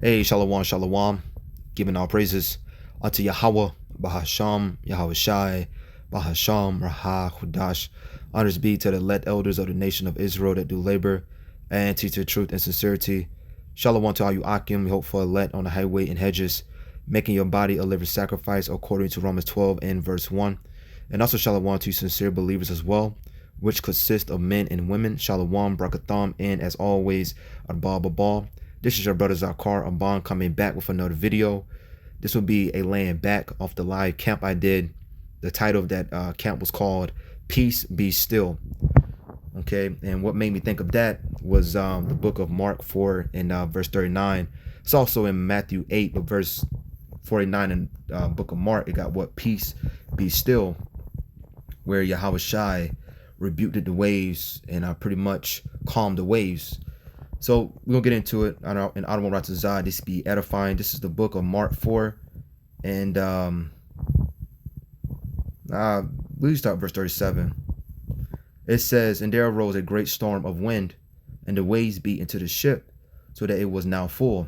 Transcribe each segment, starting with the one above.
Hey, Shalom, Shalom. Giving all praises unto Yahweh, Bahasham, Yahweh Shai, Bahasham, Raha, Hudash. Honors be to the elect elders of the nation of Israel that do labor and teach the truth and sincerity. Shalom to all you Akim, we hope for elect on the highway and hedges, making your body a living sacrifice according to Romans 12 and verse 1. And also Shalom to sincere believers as well, which consist of men and women. Shalom, Brakatham, and as always, Arbal Babal. This is your brother Zakar Aban coming back with another video. This will be a laying back off the live camp I did. The title of that camp was called Peace Be Still. Okay, and what made me think of that was the book of Mark 4 and verse 39. It's also in Matthew 8, but verse 49 in book of Mark, it got what? Peace be still, where Yahweh Shai rebuked the waves and pretty much calmed the waves. So we're going to get into it. And I don't want to Zah, this be edifying. This is the book of Mark 4. And we start verse 37. It says, "And there arose a great storm of wind, and the waves beat into the ship, so that it was now full.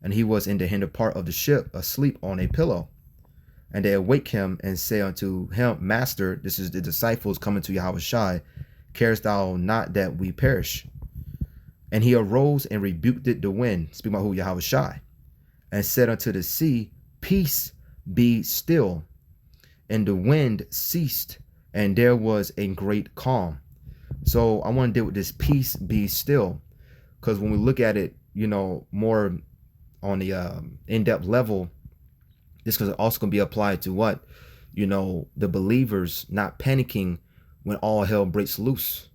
And he was in the hinder part of the ship, asleep on a pillow. And they awake him and say unto him, Master," this is the disciples coming to Yahweh Shai, "carest thou not that we perish? And he arose and rebuked the wind," speaking about who? Yahweh Shai, "and said unto the sea, Peace, be still. And the wind ceased, and there was a great calm." So I want to deal with this peace be still, because when we look at it, more on the in-depth level, this is also going to be applied to what? The believers not panicking when all hell breaks loose.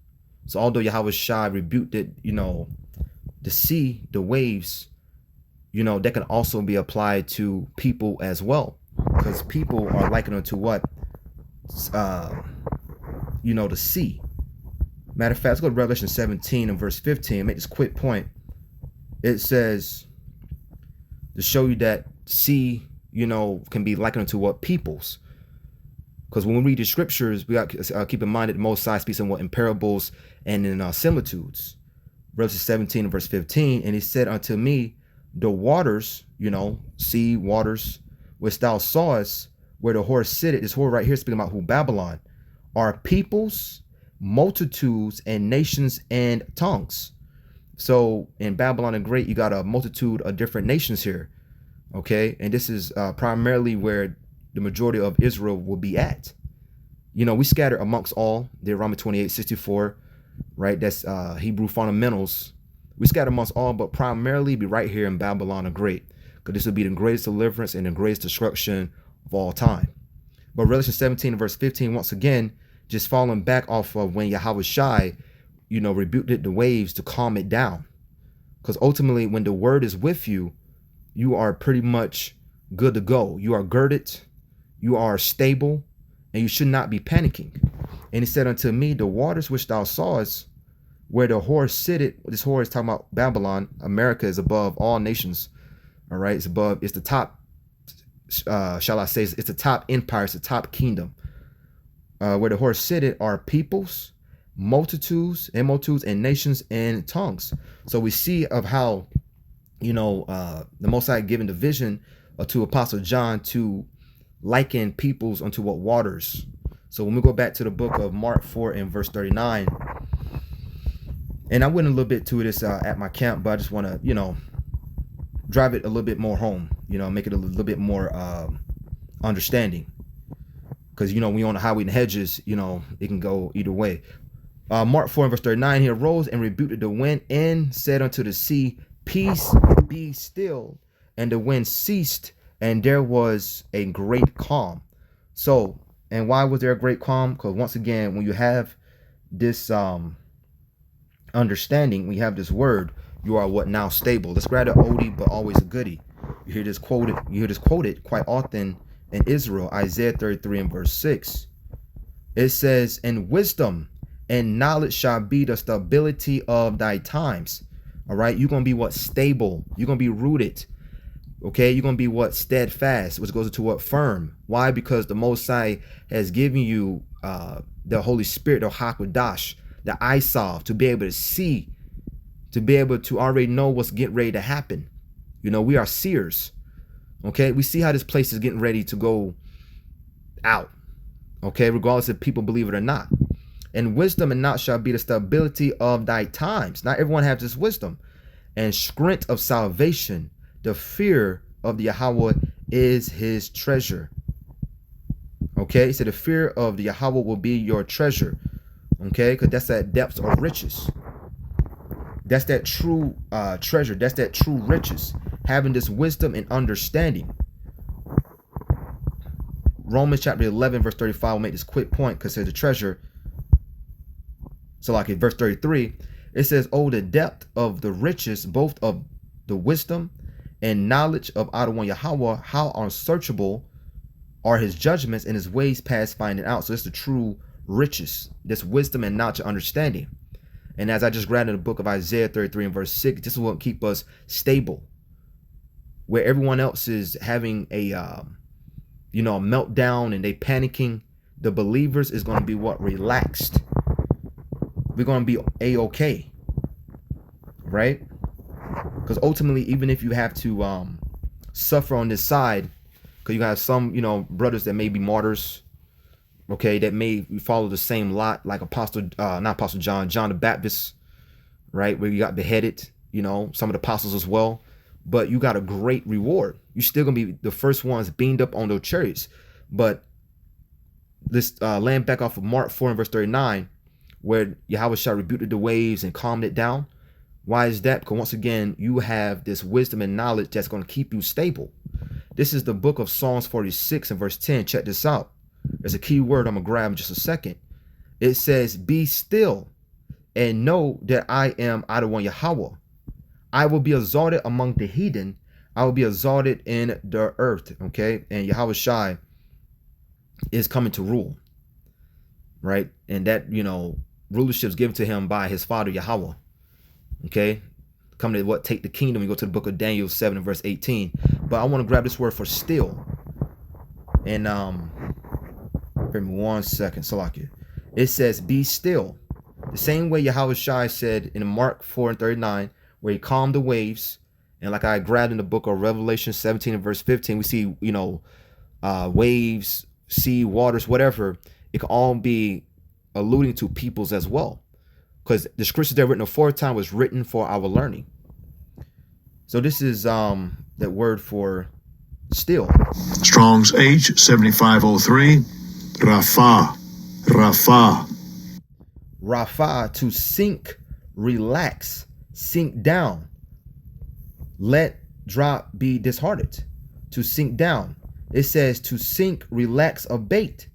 So although Yahweh Shai rebuked it, the sea, the waves, that can also be applied to people as well. Because people are likened unto what? The sea. Matter of fact, let's go to Revelation 17 and verse 15. Make this quick point. It says, to show you that sea, can be likened unto what? Peoples. Because when we read the scriptures, we got to keep in mind that the Most High speaks in what? In parables and in similitudes. Revelation 17 and verse 15, "And he said unto me, the waters, sea waters, which thou sawest, where the horse sitteth," this horse right here speaking about who? Babylon, "are peoples, multitudes, and nations, and tongues." So in Babylon the Great, you got a multitude of different nations here. Okay, and this is primarily where the majority of Israel will be at. We scatter amongst all. Deuteronomy 28:64, right? That's Hebrew fundamentals. We scatter amongst all, but primarily be right here in Babylon the Great, because this will be the greatest deliverance and the greatest destruction of all time. But Revelation 17 verse 15, once again, just falling back off of when Yahweh Shai, rebuked the waves to calm it down. Because ultimately, when the word is with you, you are pretty much good to go. You are girded, you are stable, and you should not be panicking. "And he said unto me, the waters which thou sawest, where the horse sitteth," this horse is talking about Babylon. America is above all nations. All right, it's the top, shall I say, it's the top empire, it's the top kingdom. "Where the horse sitteth are peoples, multitudes, and nations, and tongues." So we see of how, the Most High given the vision to Apostle John to liken peoples unto what? Waters. So when we go back to the book of Mark 4 and verse 39, and I went a little bit to this at my camp, but I just want to, drive it a little bit more home, make it a little bit more understanding. Because, when you're on the highway and hedges, it can go either way. Mark 4 and verse 39, "He arose and rebuked the wind and said unto the sea, Peace, be still. And the wind ceased, and there was a great calm." So, and why was there a great calm? Because once again, when you have this understanding, when you have this word, you are what? Now stable. Let's grab an oldie, but always a goodie. You hear this quoted quite often in Israel, Isaiah 33 and verse 6. It says, "And wisdom and knowledge shall be the stability of thy times." All right, you're gonna be what? Stable. You're gonna be rooted. Okay, you're gonna be what? Steadfast, which goes into what? Firm. Why? Because the Most High has given you the Holy Spirit, the Hakodash, the Isolve, to be able to see, to be able to already know what's getting ready to happen. You know, we are seers. Okay, we see how this place is getting ready to go out. Okay, regardless if people believe it or not. And wisdom and knowledge shall be the stability of thy times. Not everyone has this wisdom. And strength of salvation, the fear of the Yahweh is his treasure. Okay, so the fear of the Yahweh will be your treasure. Okay, because that's that depths of riches. That's that true treasure. That's that true riches. Having this wisdom and understanding. Romans chapter 11 verse 35 will make this quick point because it's the treasure. So like in verse 33, it says, oh, the depth of the riches, both of the wisdom and knowledge of Adonai Yahweh, how unsearchable are his judgments and his ways past finding out. So it's the true riches, this wisdom and knowledge and understanding. And as I just read in the book of Isaiah 33 and verse 6, this is what keep us stable. Where everyone else is having a a meltdown and they panicking, the believers is going to be what? Relaxed. We're going to be a-okay, right? Because ultimately, even if you have to suffer on this side, because you have some, brothers that may be martyrs, okay, that may follow the same lot, like not Apostle John the Baptist, right, where you got beheaded, some of the apostles as well. But you got a great reward. You're still going to be the first ones beamed up on those chariots. But this land back off of Mark 4 and verse 39, where Yahweh shall rebuke the waves and calm it down. Why is that? Because once again, you have this wisdom and knowledge that's going to keep you stable. This is the book of Psalms 46 and verse 10. Check this out. There's a key word I'm going to grab in just a second. It says, be still and know that I am Adonai Yahweh. I will be exalted among the heathen. I will be exalted in the earth. Okay. And Yahweh Shai is coming to rule. Right. And that, rulership is given to him by his father Yahweh. Okay. Coming to take the kingdom. We go to the book of Daniel 7 and verse 18. But I want to grab this word for still. And give me 1 second. Salakia. It says, be still. The same way Yahweh Shai said in Mark 4 and 39, where he calmed the waves. And like I grabbed in the book of Revelation 17 and verse 15, we see, waves, sea, waters, whatever. It can all be alluding to peoples as well. Because the scriptures that were written aforetime was written for our learning. So this is that word for still. Strong's H 7503, Rapha. Rapha, to sink, relax, sink down, let, drop, be disheartened. To sink down. It says to sink, relax, abate.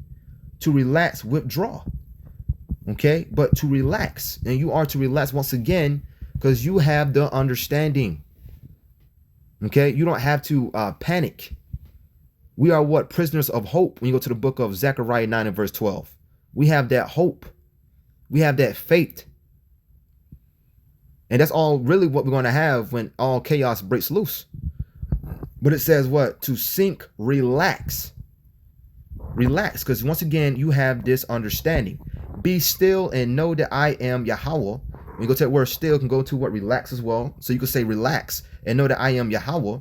To relax, withdraw. Okay, but to relax, and you are to relax once again because you have the understanding. Okay, you don't have to panic. We are what? Prisoners of hope. When you go to the book of Zechariah 9 and verse 12, we have that hope. We have that faith. And that's all really what we're going to have when all chaos breaks loose. But it says what? To sink, relax. Relax, because once again, you have this understanding. Be still and know that I am Yahweh. When you go to that word still, can go to what? Relax as well. So you can say relax and know that I am Yahweh.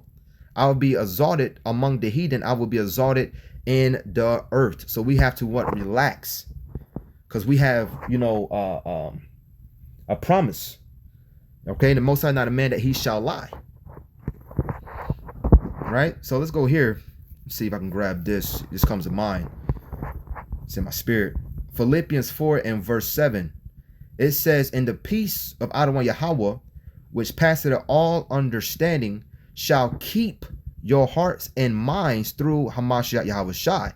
I will be exalted among the heathen. I will be exalted in the earth. So we have to what? Relax. Because we have, a promise. Okay, the Most High not a man that he shall lie. Right? So let's go here. See if I can grab this. This comes to mind. It's in my spirit. Philippians 4 and verse 7. It says, in the peace of Adonai Yahweh, which passeth all understanding, shall keep your hearts and minds through Hamashiach Yahweh Shai.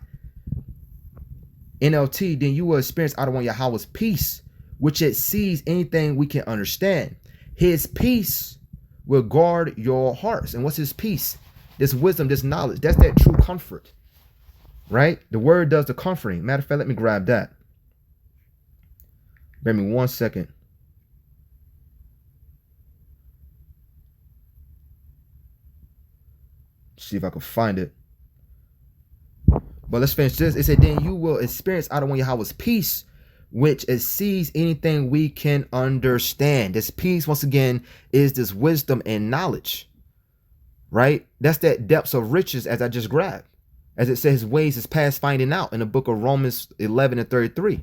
NLT, then you will experience Adonai Yahweh's peace, which exceeds anything we can understand. His peace will guard your hearts. And what's his peace? This wisdom, this knowledge. That's that true comfort. Right? The word does the comforting. Matter of fact, let me grab that. Bear me 1 second. See if I can find it. But let's finish this. It said, then you will experience Adonai Yahweh's peace, which exceeds anything we can understand. This peace, once again, is this wisdom and knowledge. right? That's that depths of riches as I just grabbed. As it says, his ways is past finding out in the book of Romans 11 and 33.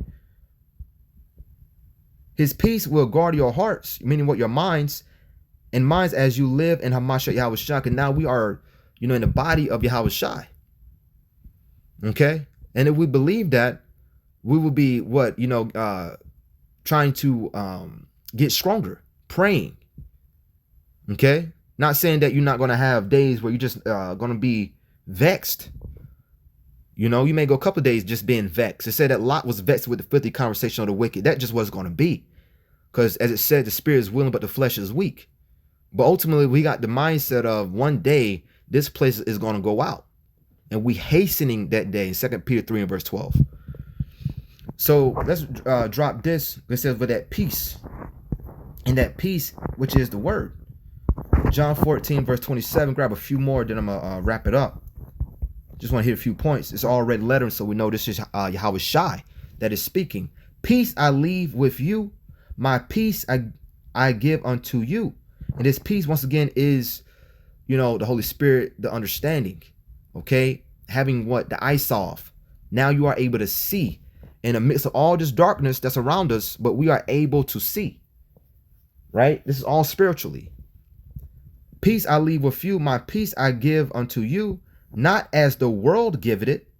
His peace will guard your hearts, meaning what, your minds, and minds as you live in Hamashiach Yahweh Shai. And now we are, in the body of Yahweh Shai. Okay? And if we believe that, we will be trying to get stronger, praying. Okay? Not saying that you're not going to have days where you're just going to be vexed. You may go a couple of days just being vexed. It said that Lot was vexed with the filthy conversation of the wicked. That just wasn't going to be. Because as it said, the spirit is willing, but the flesh is weak. But ultimately, we got the mindset of one day, this place is going to go out. And we hastening that day in 2 Peter 3 and verse 12. So let's drop this. It says, for that peace. And that peace, which is the word. John 14 verse 27. Grab a few more, then I'm going to wrap it up. Just want to hit a few points. It's all red letters, so we know this is Yahweh Shai that is speaking. Peace I leave with you. My peace I give unto you. And this peace, once again, is, the Holy Spirit, the understanding. Okay? Having what? The eyes off. Now you are able to see in the midst of all this darkness that's around us, but we are able to see. Right? This is all spiritually. Peace I leave with you. My peace I give unto you. Not as the world giveth it,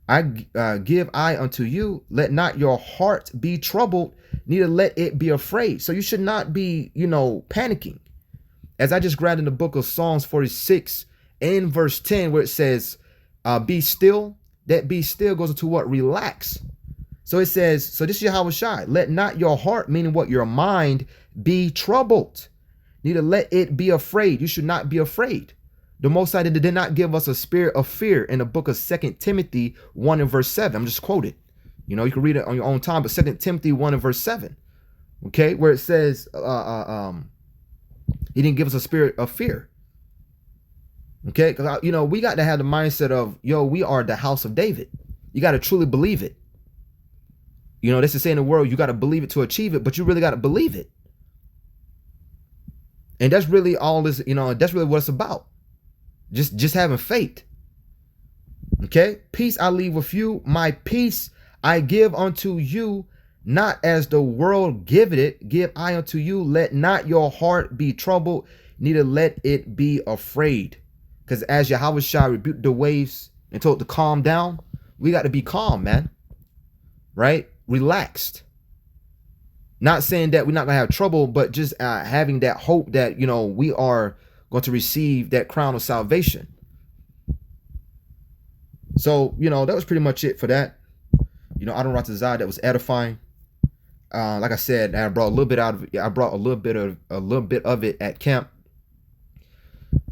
I give I unto you. Let not your heart be troubled, neither let it be afraid. So you should not be, panicking. As I just grabbed in the book of Psalms 46 in verse 10, where it says, be still. That be still goes into what? Relax. So it says, so this is Yahweh Shai. Let not your heart, meaning what? Your mind, be troubled, neither let it be afraid. You should not be afraid. The Most High did not give us a spirit of fear in the book of 2 Timothy 1 and verse 7. I'm just quoted. You can read it on your own time, but 2 Timothy 1 and verse 7. Okay, where it says he didn't give us a spirit of fear. Okay, because we got to have the mindset of, we are the house of David. You got to truly believe it. This is saying in the world, you got to believe it to achieve it, but you really got to believe it. And that's really all this, that's really what it's about. Just having faith. Okay? Peace I leave with you. My peace I give unto you. Not as the world giveth it, give I unto you. Let not your heart be troubled, neither let it be afraid. Because as Yahweh Shai rebuked the waves and told to calm down, we got to be calm, man. Right? Relaxed. Not saying that we're not going to have trouble, but just having that hope that, we are going to receive that crown of salvation. So, that was pretty much it for that. Adon Ratazai, that was edifying. Like I said, I brought a little bit out of it. I brought a little bit of it at camp.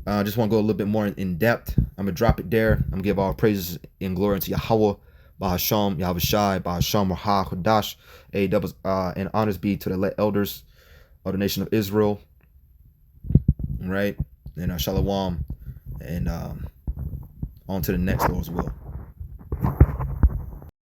Just want to go a little bit more in depth. I'm gonna drop it there. I'm gonna give all praises and glory to Yahweh, Bahasham, Yahweh Shai, Bahasham, Raha, Kodash, and honors be to the elect elders of the nation of Israel. Right, and Shalom, and on to the next Lord's will.